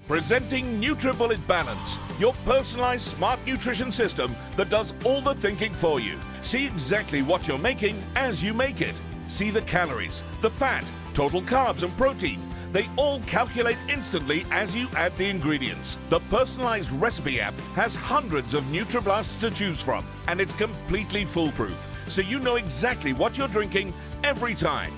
Presenting NutriBullet Balance, your personalized smart nutrition system that does all the thinking for you. See exactly what you're making as you make it. See the calories, the fat, total carbs and protein. They all calculate instantly as you add the ingredients. The personalized recipe app has hundreds of NutriBullets to choose from, and it's completely foolproof, so you know exactly what you're drinking every time.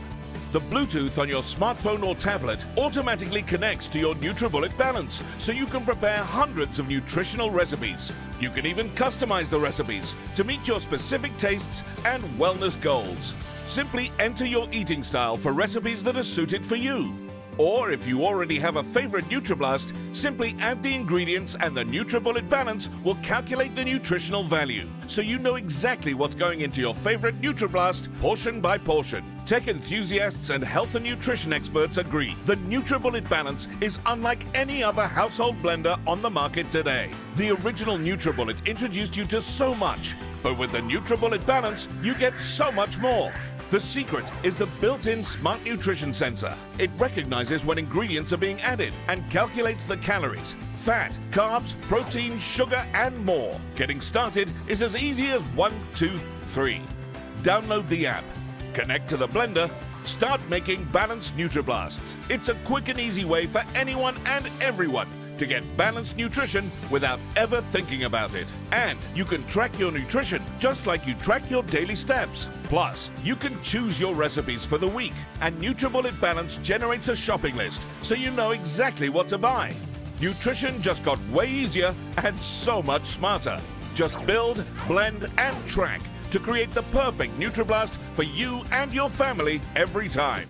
The Bluetooth on your smartphone or tablet automatically connects to your NutriBullet Balance, so you can prepare hundreds of nutritional recipes. You can even customize the recipes to meet your specific tastes and wellness goals. Simply enter your eating style for recipes that are suited for you. Or if you already have a favorite NutriBlast, simply add the ingredients and the NutriBullet Balance will calculate the nutritional value, so you know exactly what's going into your favorite NutriBlast portion by portion. Tech enthusiasts and health and nutrition experts agree the NutriBullet Balance is unlike any other household blender on the market today. The original NutriBullet introduced you to so much, but with the NutriBullet Balance, you get so much more. The secret is the built-in smart nutrition sensor. It recognizes when ingredients are being added and calculates the calories, fat, carbs, protein, sugar, and more. Getting started is as easy as 1, 2, 3. Download the app, connect to the blender, start making balanced NutriBlasts. It's a quick and easy way for anyone and everyone to get balanced nutrition without ever thinking about it. And you can track your nutrition just like you track your daily steps. Plus, you can choose your recipes for the week, and NutriBullet Balance generates a shopping list so you know exactly what to buy. Nutrition just got way easier and so much smarter. Just build, blend, and track to create the perfect NutriBlast for you and your family every time.